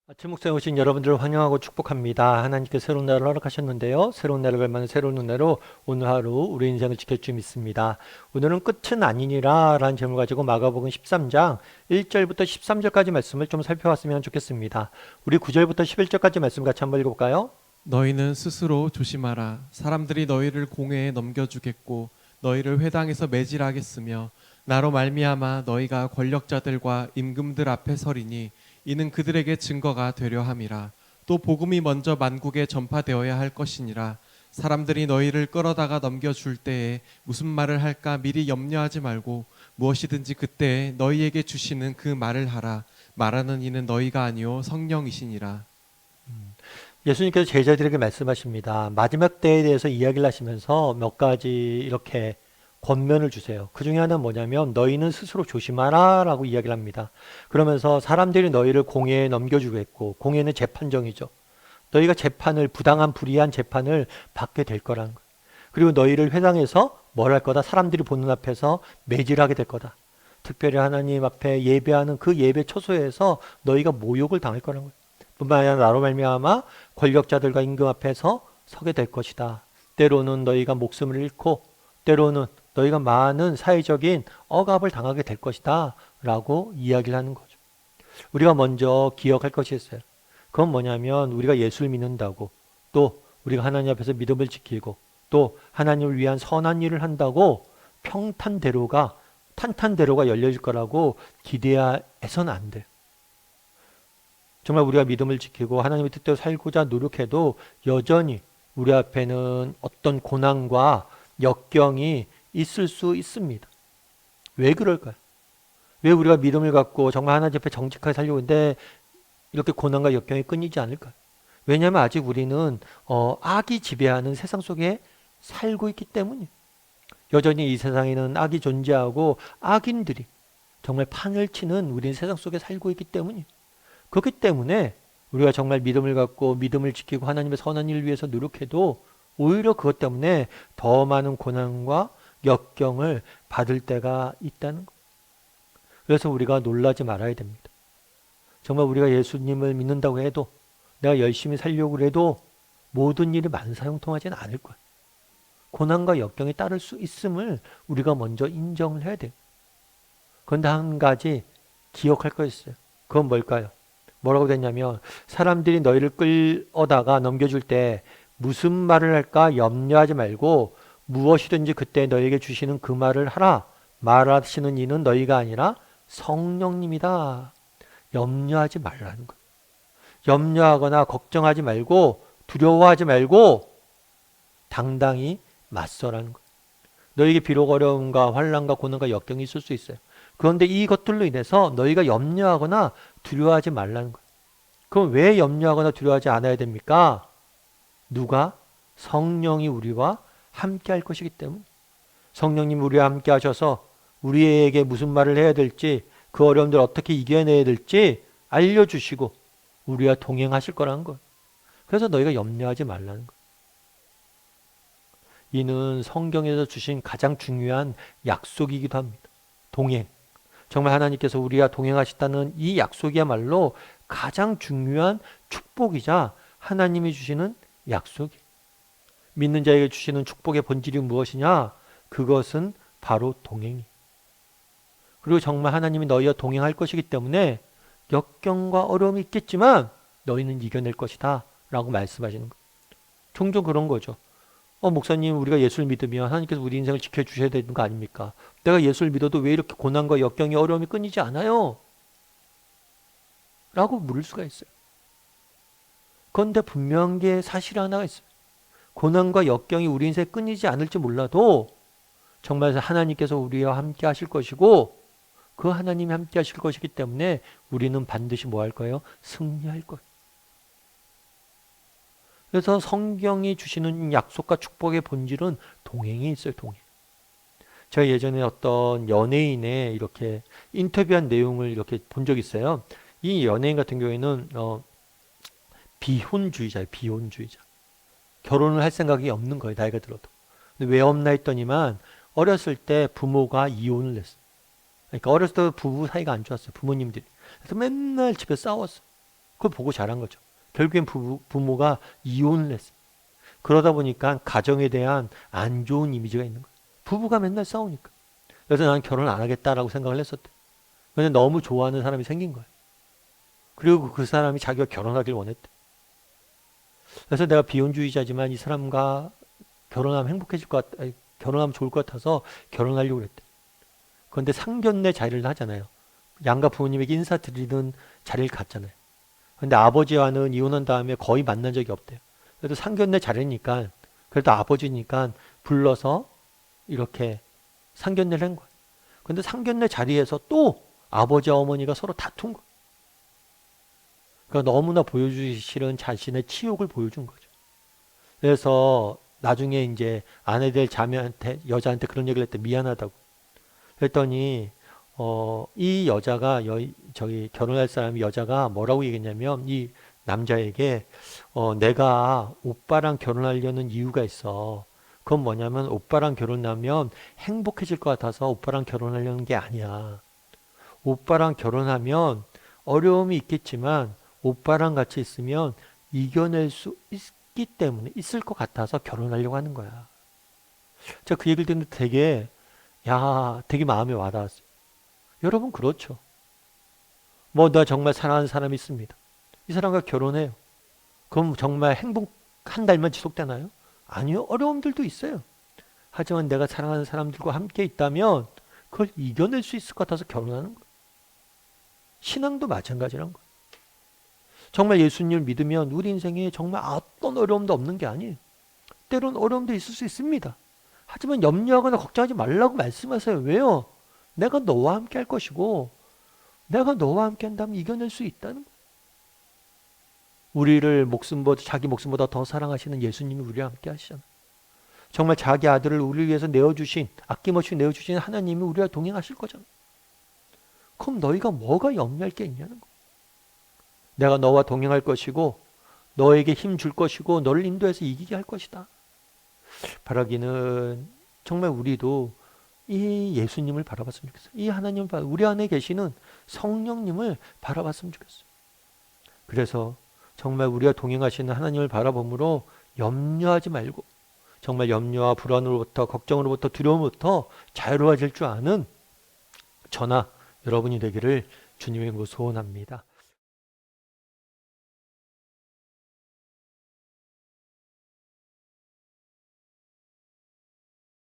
아침 목상에 오신 여러분들을 환영하고 축복합니다. 하나님께 새로운 날을 허락하셨는데요. 새로운 날을 갈망하는 새로운 은혜로 오늘 하루 우리 인생을 지킬 줄 믿습니다. 오늘은 끝은 아니니라 라는 제목을 가지고 마가복음 13장 1절부터 13절까지 말씀을 좀 살펴봤으면 좋겠습니다. 우리 9절부터 11절까지 말씀 같이 한번 읽어볼까요? 너희는 스스로 조심하라. 사람들이 너희를 공회에 넘겨주겠고 너희를 회당에서 매질하겠으며 나로 말미암아 너희가 권력자들과 임금들 앞에 서리니 이는 그들에게 증거가 되려 함이라. 또 복음이 먼저 만국에 전파되어야 할 것이니라. 사람들이 너희를 끌어다가 넘겨줄 때에 무슨 말을 할까 미리 염려하지 말고 무엇이든지 그때에 너희에게 주시는 그 말을 하라. 말하는 이는 너희가 아니요 성령이시니라. 예수님께서 제자들에게 말씀하십니다. 마지막 때에 대해서 이야기를 하시면서 몇 가지 이렇게 권면을 주세요. 그 중에 하나는 뭐냐면 너희는 스스로 조심하라 라고 이야기를 합니다. 그러면서 사람들이 너희를 공회에 넘겨주겠고, 공회는 재판정이죠. 너희가 재판을, 부당한 불의한 재판을 받게 될 거라는 거예요. 그리고 너희를 회당에서 뭘 할 거다? 사람들이 보는 앞에서 매질하게 될 거다. 특별히 하나님 앞에 예배하는 그 예배 초소에서 너희가 모욕을 당할 거라는 거예요. 뿐만 아니라 나로 말미암아 권력자들과 임금 앞에서 서게 될 것이다. 때로는 너희가 목숨을 잃고 때로는 너희가 많은 사회적인 억압을 당하게 될 것이다 라고 이야기를 하는 거죠. 우리가 먼저 기억할 것이 있어요. 그건 뭐냐면 우리가 예수를 믿는다고, 또 우리가 하나님 앞에서 믿음을 지키고, 또 하나님을 위한 선한 일을 한다고 탄탄대로가 열려질 거라고 기대해서는 안 돼요. 정말 우리가 믿음을 지키고 하나님의 뜻대로 살고자 노력해도 여전히 우리 앞에는 어떤 고난과 역경이 있을 수 있습니다. 왜 그럴까요? 왜 우리가 믿음을 갖고 정말 하나님 앞에 정직하게 살려고 하는데 이렇게 고난과 역경이 끊이지 않을까요? 왜냐하면 아직 우리는 악이 지배하는 세상 속에 살고 있기 때문이에요. 여전히 이 세상에는 악이 존재하고 악인들이 정말 판을 치는 우리는 세상 속에 살고 있기 때문이에요. 그렇기 때문에 우리가 정말 믿음을 갖고 믿음을 지키고 하나님의 선한 일을 위해서 노력해도 오히려 그것 때문에 더 많은 고난과 역경을 받을 때가 있다는 것. 그래서 우리가 놀라지 말아야 됩니다. 정말 우리가 예수님을 믿는다고 해도, 내가 열심히 살려고 해도 모든 일이 만사형통하지는 않을 거예요. 고난과 역경이 따를 수 있음을 우리가 먼저 인정을 해야 돼요. 그런데 한 가지 기억할 거 있어요. 그건 뭘까요? 뭐라고 됐냐면 사람들이 너희를 끌어다가 넘겨줄 때 무슨 말을 할까 염려하지 말고 무엇이든지 그때 너희에게 주시는 그 말을 하라. 말하시는 이는 너희가 아니라 성령님이다. 염려하지 말라는 거예요. 염려하거나 걱정하지 말고 두려워하지 말고 당당히 맞서라는 거예요. 너희에게 비록 어려움과 환난과 고난과 역경이 있을 수 있어요. 그런데 이것들로 인해서 너희가 염려하거나 두려워하지 말라는 거예요. 그럼 왜 염려하거나 두려워하지 않아야 됩니까? 누가? 성령이 우리와 함께 할 것이기 때문에. 성령님 우리와 함께 하셔서 우리에게 무슨 말을 해야 될지, 그 어려움들 어떻게 이겨내야 될지 알려주시고 우리와 동행하실 거라는 거예요. 그래서 너희가 염려하지 말라는 거예요. 이는 성경에서 주신 가장 중요한 약속이기도 합니다. 동행. 정말 하나님께서 우리와 동행하시다는 이 약속이야말로 가장 중요한 축복이자 하나님이 주시는 약속이. 믿는 자에게 주시는 축복의 본질이 무엇이냐? 그것은 바로 동행이. 그리고 정말 하나님이 너희와 동행할 것이기 때문에 역경과 어려움이 있겠지만 너희는 이겨낼 것이다 라고 말씀하시는 거예요. 종종 그런 거죠. 목사님, 우리가 예수를 믿으면 하나님께서 우리 인생을 지켜주셔야 되는 거 아닙니까? 내가 예수를 믿어도 왜 이렇게 고난과 역경이 어려움이 끊이지 않아요? 라고 물을 수가 있어요. 그런데 분명한 게 사실 하나가 있어요. 고난과 역경이 우리 인생에 끊이지 않을지 몰라도 정말 하나님께서 우리와 함께 하실 것이고 그 하나님이 함께 하실 것이기 때문에 우리는 반드시 뭐 할 거예요? 승리할 거예요. 그래서 성경이 주시는 약속과 축복의 본질은 동행이 있어요. 동행. 제가 예전에 어떤 연예인의 이렇게 인터뷰한 내용을 이렇게 본 적이 있어요. 이 연예인 같은 경우에는 비혼주의자예요. 비혼주의자. 결혼을 할 생각이 없는 거예요. 나이가 들어도. 근데 왜 없나 했더니만 어렸을 때 부모가 이혼을 했어요. 그러니까 어렸을 때 부부 사이가 안 좋았어요. 부모님들이. 그래서 맨날 집에 싸웠어요. 그걸 보고 자란 거죠. 결국엔 부모가 이혼을 했어요. 그러다 보니까 가정에 대한 안 좋은 이미지가 있는 거예요. 부부가 맨날 싸우니까. 그래서 나는 결혼 안 하겠다라고 생각을 했었대. 근데 너무 좋아하는 사람이 생긴 거예요. 그리고 그 사람이 자기가 결혼하길 원했대. 그래서 내가 비혼주의자지만 이 사람과 결혼하면 행복해질 것 같, 아니, 결혼하면 좋을 것 같아서 결혼하려고 그랬대. 그런데 상견례 자리를 하잖아요. 양가 부모님에게 인사드리는 자리를 갔잖아요. 근데 아버지와는 이혼한 다음에 거의 만난 적이 없대요. 그래도 상견례 자리니까, 그래도 아버지니까 불러서 이렇게 상견례를 한 거예요. 근데 상견례 자리에서 또 아버지와 어머니가 서로 다툰 거예요. 그러니까 너무나 보여주기 싫은 자신의 치욕을 보여준 거죠. 그래서 나중에 이제 아내 될 자매한테, 여자한테 그런 얘기를 했대. 미안하다고. 그랬더니 이 여자가 저기 결혼할 사람이 여자가 뭐라고 얘기했냐면 이 남자에게 내가 오빠랑 결혼하려는 이유가 있어. 그건 뭐냐면 오빠랑 결혼하면 행복해질 것 같아서 오빠랑 결혼하려는 게 아니야. 오빠랑 결혼하면 어려움이 있겠지만 오빠랑 같이 있으면 이겨낼 수 있기 때문에 있을 것 같아서 결혼하려고 하는 거야. 제가 그 얘기를 듣는데 되게 마음에 와닿았어요. 여러분 그렇죠. 뭐 나 정말 사랑하는 사람이 있습니다. 이 사람과 결혼해요. 그럼 정말 행복 한 달만 지속되나요? 아니요. 어려움들도 있어요. 하지만 내가 사랑하는 사람들과 함께 있다면 그걸 이겨낼 수 있을 것 같아서 결혼하는 거예요. 신앙도 마찬가지란 거예요. 정말 예수님을 믿으면 우리 인생에 정말 어떤 어려움도 없는 게 아니에요. 때론 어려움도 있을 수 있습니다. 하지만 염려하거나 걱정하지 말라고 말씀하세요. 왜요? 내가 너와 함께 할 것이고 내가 너와 함께 한다면 이겨낼 수 있다는 거예요. 우리를 자기 목숨보다 더 사랑하시는 예수님이 우리와 함께 하시잖아요. 정말 자기 아들을 우리를 위해서 내어주신, 아낌없이 내어주신 하나님이 우리와 동행하실 거잖아요. 그럼 너희가 뭐가 염려할 게 있냐는 거예요. 내가 너와 동행할 것이고 너에게 힘 줄 것이고 너를 인도해서 이기게 할 것이다. 바라기는 정말 우리도 이 예수님을 바라봤으면 좋겠어요. 이 하나님을 우리 안에 계시는 성령님을 바라봤으면 좋겠어요. 그래서 정말 우리와 동행하시는 하나님을 바라봄으로 염려하지 말고 정말 염려와 불안으로부터 걱정으로부터 두려움으로부터 자유로워질 줄 아는 저나 여러분이 되기를 주님의 이름으로 소원합니다.